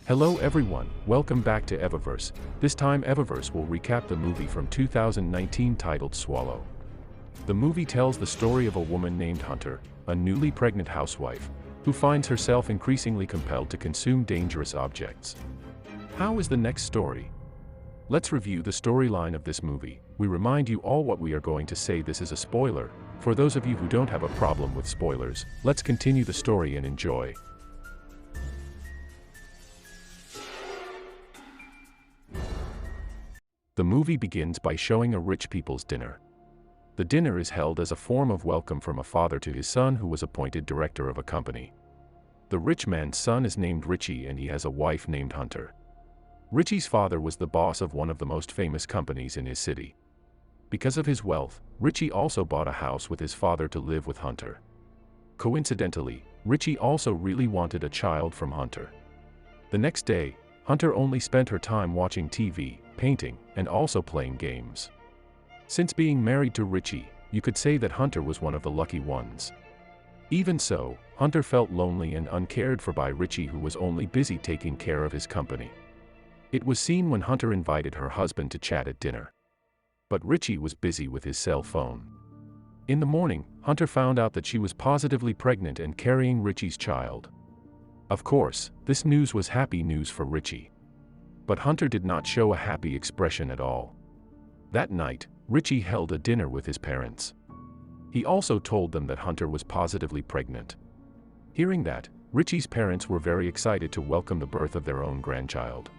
Hello everyone, welcome back to Evoverse. This time Evoverse will recap the movie from 2019 titled Swallow. The movie tells the story of a woman named Hunter, a newly pregnant housewife, who finds herself increasingly compelled to consume dangerous objects. How is the next story? Let's review the storyline of this movie. We remind you all what we are going to say. This is a spoiler. For those of you who don't have a problem with spoilers, let's continue the story and enjoy. The movie begins by showing a rich people's dinner. The dinner is held as a form of welcome from a father to his son who was appointed director of a company. The rich man's son is named Richie and he has a wife named Hunter. Richie's father was the boss of one of the most famous companies in his city. Because of his wealth, Richie also bought a house with his father to live with Hunter. Coincidentally, Richie also really wanted a child from Hunter. The next day, Hunter only spent her time watching TV, painting, and also playing games. Since being married to Richie, you could say that Hunter was one of the lucky ones. Even so, Hunter felt lonely and uncared for by Richie, who was only busy taking care of his company. It was seen when Hunter invited her husband to chat at dinner. But Richie was busy with his cell phone. In the morning, Hunter found out that she was positively pregnant and carrying Richie's child. Of course, this news was happy news for Richie. But Hunter did not show a happy expression at all. That night, Richie held a dinner with his parents. He also told them that Hunter was positively pregnant. Hearing that, Richie's parents were very excited to welcome the birth of their own grandchild.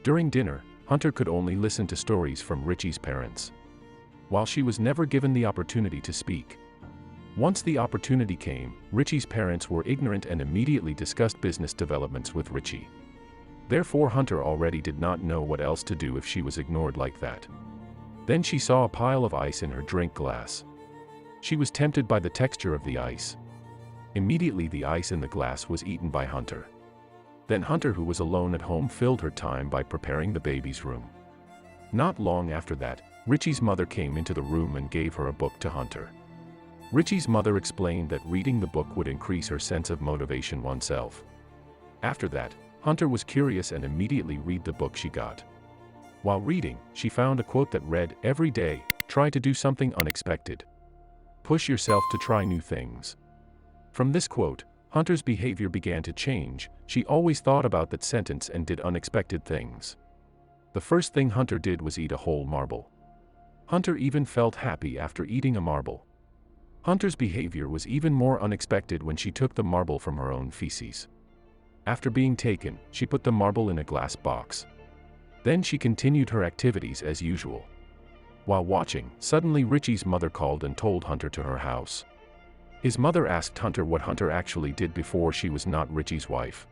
During dinner, Hunter could only listen to stories from Richie's parents, while she was never given the opportunity to speak. Once the opportunity came, Richie's parents were ignorant and immediately discussed business developments with Richie. Therefore, Hunter already did not know what else to do if she was ignored like that. Then she saw a pile of ice in her drink glass. She was tempted by the texture of the ice. Immediately the ice in the glass was eaten by Hunter. Then Hunter, who was alone at home, filled her time by preparing the baby's room. Not long after that, Richie's mother came into the room and gave her a book to Hunter. Richie's mother explained that reading the book would increase her sense of motivation oneself. After that, Hunter was curious and immediately read the book she got. While reading, she found a quote that read, "Every day, try to do something unexpected. Push yourself to try new things." From this quote, Hunter's behavior began to change. She always thought about that sentence and did unexpected things. The first thing Hunter did was eat a whole marble. Hunter even felt happy after eating a marble. Hunter's behavior was even more unexpected when she took the marble from her own feces. After being taken, she put the marble in a glass box. Then she continued her activities as usual. While watching, suddenly Richie's mother called and told Hunter to her house. His mother asked Hunter what Hunter actually did before she was not Richie's wife.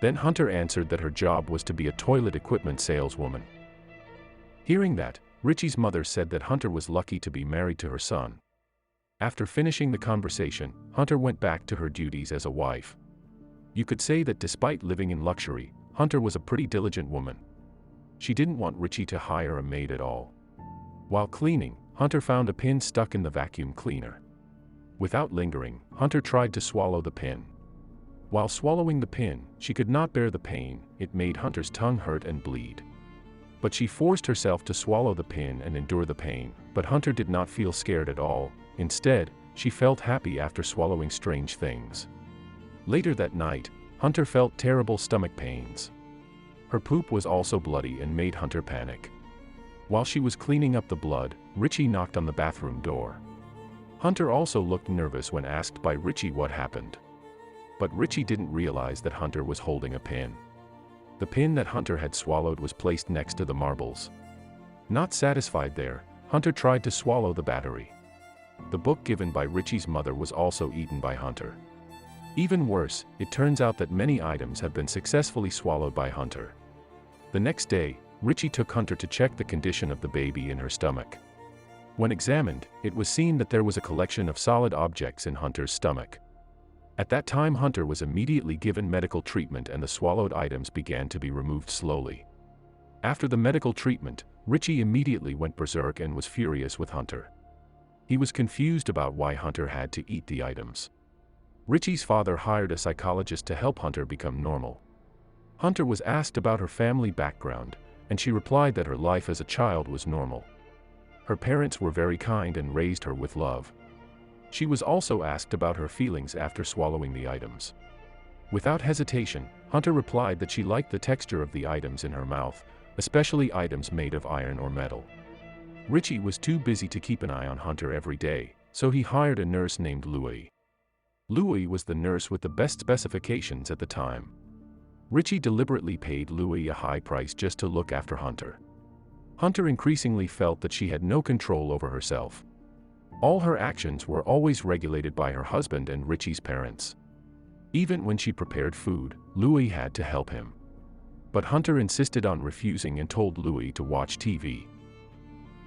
Then Hunter answered that her job was to be a toilet equipment saleswoman. Hearing that, Richie's mother said that Hunter was lucky to be married to her son. After finishing the conversation, Hunter went back to her duties as a wife. You could say that despite living in luxury, Hunter was a pretty diligent woman. She didn't want Richie to hire a maid at all. While cleaning, Hunter found a pin stuck in the vacuum cleaner. Without lingering, Hunter tried to swallow the pin. While swallowing the pin, she could not bear the pain. It made Hunter's tongue hurt and bleed. But she forced herself to swallow the pin and endure the pain, but Hunter did not feel scared at all. Instead, she felt happy after swallowing strange things. Later that night, Hunter felt terrible stomach pains. Her poop was also bloody and made Hunter panic. While she was cleaning up the blood, Richie knocked on the bathroom door. Hunter also looked nervous when asked by Richie what happened. But Richie didn't realize that Hunter was holding a pin. The pin that Hunter had swallowed was placed next to the marbles. Not satisfied there, Hunter tried to swallow the battery. The book given by Richie's mother was also eaten by Hunter. Even worse, it turns out that many items have been successfully swallowed by Hunter. The next day, Richie took Hunter to check the condition of the baby in her stomach. When examined, it was seen that there was a collection of solid objects in Hunter's stomach. At that time, Hunter was immediately given medical treatment and the swallowed items began to be removed slowly. After the medical treatment, Richie immediately went berserk and was furious with Hunter. He was confused about why Hunter had to eat the items. Richie's father hired a psychologist to help Hunter become normal. Hunter was asked about her family background, and she replied that her life as a child was normal. Her parents were very kind and raised her with love. She was also asked about her feelings after swallowing the items. Without hesitation, Hunter replied that she liked the texture of the items in her mouth, especially items made of iron or metal. Richie was too busy to keep an eye on Hunter every day, so he hired a nurse named Louie. Louie was the nurse with the best specifications at the time. Richie deliberately paid Louie a high price just to look after Hunter. Hunter increasingly felt that she had no control over herself. All her actions were always regulated by her husband and Richie's parents. Even when she prepared food, Louie had to help him. But Hunter insisted on refusing and told Louie to watch TV.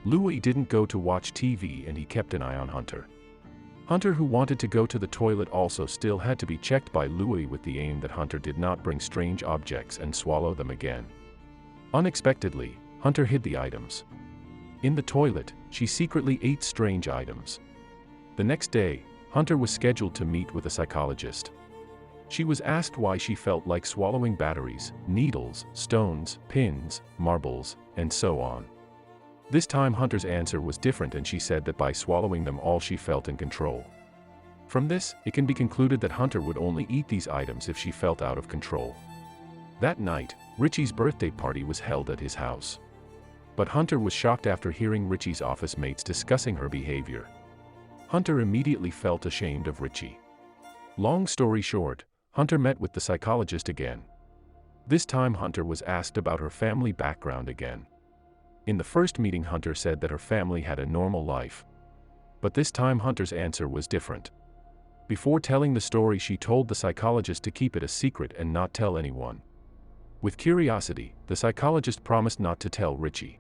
Louie didn't go to watch TV and he kept an eye on Hunter. Hunter, who wanted to go to the toilet, also still had to be checked by Louie with the aim that Hunter did not bring strange objects and swallow them again. Unexpectedly, Hunter hid the items. In the toilet, she secretly ate strange items. The next day, Hunter was scheduled to meet with a psychologist. She was asked why she felt like swallowing batteries, needles, stones, pins, marbles, and so on. This time Hunter's answer was different, and she said that by swallowing them all she felt in control. From this, it can be concluded that Hunter would only eat these items if she felt out of control. That night, Richie's birthday party was held at his house. But Hunter was shocked after hearing Richie's office mates discussing her behavior. Hunter immediately felt ashamed of Richie. Long story short, Hunter met with the psychologist again. This time Hunter was asked about her family background again. In the first meeting, Hunter said that her family had a normal life. But this time Hunter's answer was different. Before telling the story, she told the psychologist to keep it a secret and not tell anyone. With curiosity, the psychologist promised not to tell Richie.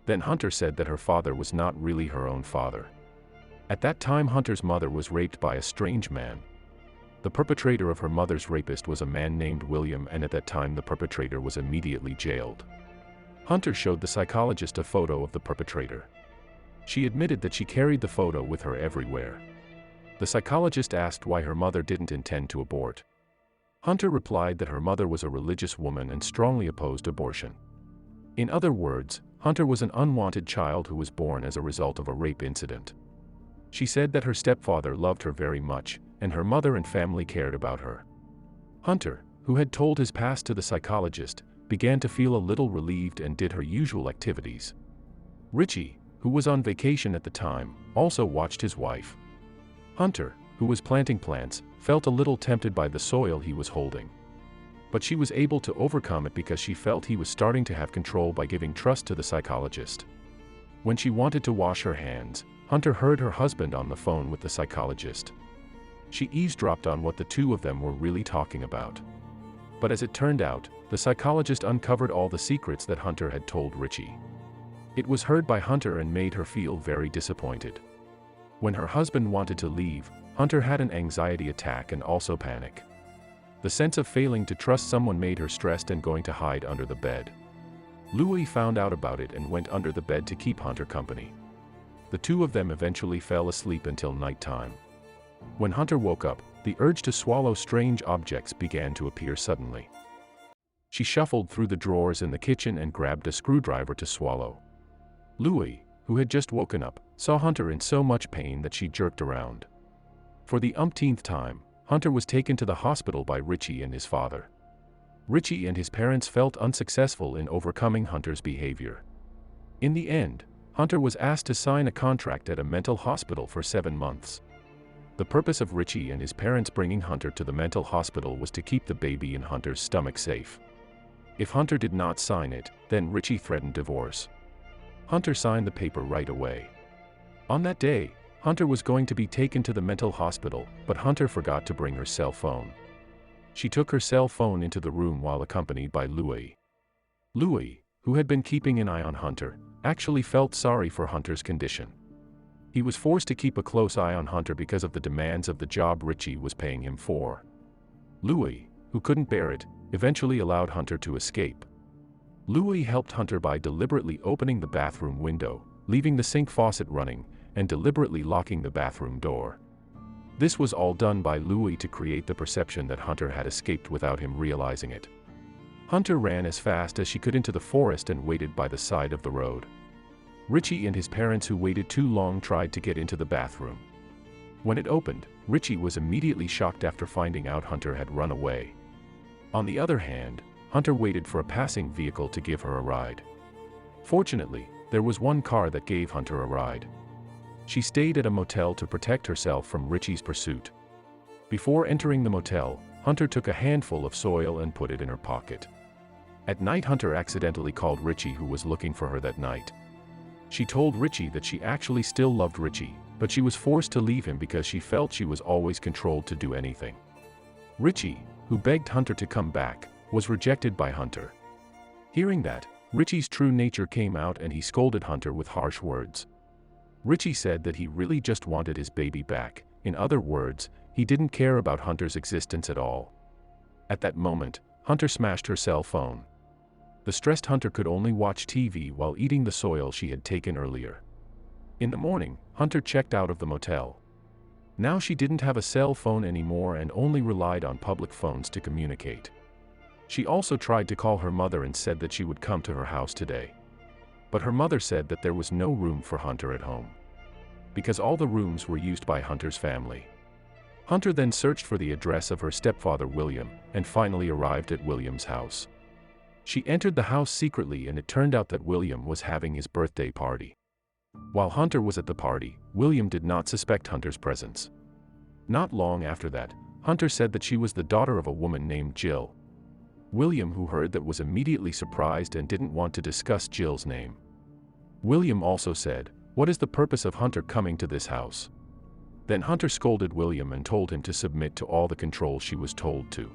Then Hunter said that her father was not really her own father. At that time, Hunter's mother was raped by a strange man. The perpetrator of her mother's rapist was a man named William, and at that time the perpetrator was immediately jailed. Hunter showed the psychologist a photo of the perpetrator. She admitted that she carried the photo with her everywhere. The psychologist asked why her mother didn't intend to abort. Hunter replied that her mother was a religious woman and strongly opposed abortion. In other words, Hunter was an unwanted child who was born as a result of a rape incident. She said that her stepfather loved her very much, and her mother and family cared about her. Hunter, who had told his past to the psychologist, began to feel a little relieved and did her usual activities. Richie, who was on vacation at the time, also watched his wife. Hunter, who was planting plants, felt a little tempted by the soil he was holding. But she was able to overcome it because she felt he was starting to have control by giving trust to the psychologist. When she wanted to wash her hands, Hunter heard her husband on the phone with the psychologist. She eavesdropped on what the two of them were really talking about. But as it turned out, the psychologist uncovered all the secrets that Hunter had told Richie. It was heard by Hunter and made her feel very disappointed. When her husband wanted to leave, Hunter had an anxiety attack and also panic. The sense of failing to trust someone made her stressed and going to hide under the bed. Louie found out about it and went under the bed to keep Hunter company. The two of them eventually fell asleep until nighttime. When Hunter woke up, the urge to swallow strange objects began to appear suddenly. She shuffled through the drawers in the kitchen and grabbed a screwdriver to swallow. Louie, who had just woken up, saw Hunter in so much pain that she jerked around. For the umpteenth time, Hunter was taken to the hospital by Richie and his father. Richie and his parents felt unsuccessful in overcoming Hunter's behavior. In the end, Hunter was asked to sign a contract at a mental hospital for 7 months. The purpose of Richie and his parents bringing Hunter to the mental hospital was to keep the baby in Hunter's stomach safe. If Hunter did not sign it, then Richie threatened divorce. Hunter signed the paper right away. On that day, Hunter was going to be taken to the mental hospital, but Hunter forgot to bring her cell phone. She took her cell phone into the room while accompanied by Louie. Louie, who had been keeping an eye on Hunter, actually felt sorry for Hunter's condition. He was forced to keep a close eye on Hunter because of the demands of the job Richie was paying him for. Louie, who couldn't bear it, eventually allowed Hunter to escape. Louie helped Hunter by deliberately opening the bathroom window, leaving the sink faucet running, and deliberately locking the bathroom door. This was all done by Louie to create the perception that Hunter had escaped without him realizing it. Hunter ran as fast as she could into the forest and waited by the side of the road. Richie and his parents, who waited too long, tried to get into the bathroom. When it opened, Richie was immediately shocked after finding out Hunter had run away. On the other hand, Hunter waited for a passing vehicle to give her a ride. Fortunately, there was one car that gave Hunter a ride. She stayed at a motel to protect herself from Richie's pursuit. Before entering the motel, Hunter took a handful of soil and put it in her pocket. At night, Hunter accidentally called Richie, who was looking for her that night. She told Richie that she actually still loved Richie, but she was forced to leave him because she felt she was always controlled to do anything. Richie, who begged Hunter to come back, was rejected by Hunter. Hearing that, Richie's true nature came out and he scolded Hunter with harsh words. Richie said that he really just wanted his baby back. In other words, he didn't care about Hunter's existence at all. At that moment, Hunter smashed her cell phone. The stressed Hunter could only watch TV while eating the soil she had taken earlier. In the morning, Hunter checked out of the motel. Now she didn't have a cell phone anymore and only relied on public phones to communicate. She also tried to call her mother and said that she would come to her house today. But her mother said that there was no room for Hunter at home, because all the rooms were used by Hunter's family. Hunter then searched for the address of her stepfather William, and finally arrived at William's house. She entered the house secretly, and it turned out that William was having his birthday party. While Hunter was at the party, William did not suspect Hunter's presence. Not long after that, Hunter said that she was the daughter of a woman named Jill. William, who heard that, was immediately surprised and didn't want to discuss Jill's name. William also said, "What is the purpose of Hunter coming to this house?" Then Hunter scolded William and told him to submit to all the control she was told to.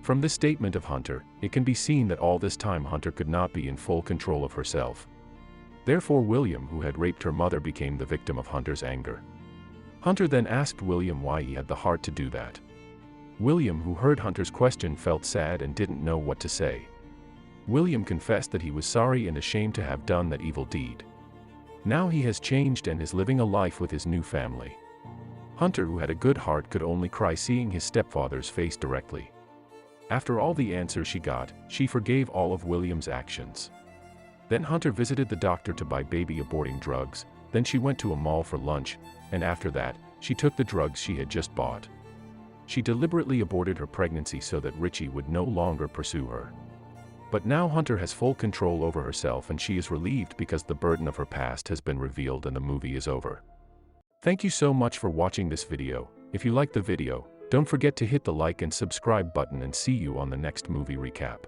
From this statement of Hunter, it can be seen that all this time Hunter could not be in full control of herself. Therefore William, who had raped her mother, became the victim of Hunter's anger. Hunter then asked William why he had the heart to do that. William, who heard Hunter's question, felt sad and didn't know what to say. William confessed that he was sorry and ashamed to have done that evil deed. Now he has changed and is living a life with his new family. Hunter, who had a good heart, could only cry seeing his stepfather's face directly. After all the answers she got, she forgave all of William's actions. Then Hunter visited the doctor to buy baby aborting drugs, then she went to a mall for lunch, and after that, she took the drugs she had just bought. She deliberately aborted her pregnancy so that Richie would no longer pursue her. But now Hunter has full control over herself and she is relieved because the burden of her past has been revealed and the movie is over. Thank you so much for watching this video. If you liked the video, don't forget to hit the like and subscribe button, and see you on the next movie recap.